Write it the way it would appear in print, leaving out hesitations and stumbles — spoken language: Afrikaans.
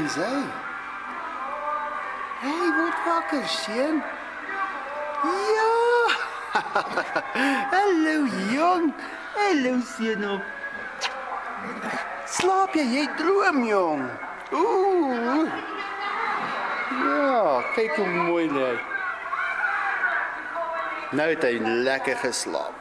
is hy? Hey, word wakker, seun. Ja! Hallo, jong. Hallo, seun. Slaap jy droom, jong. Ooh. Ja, kyk hoe mooi lê hy. Nou het hy lekker geslaap.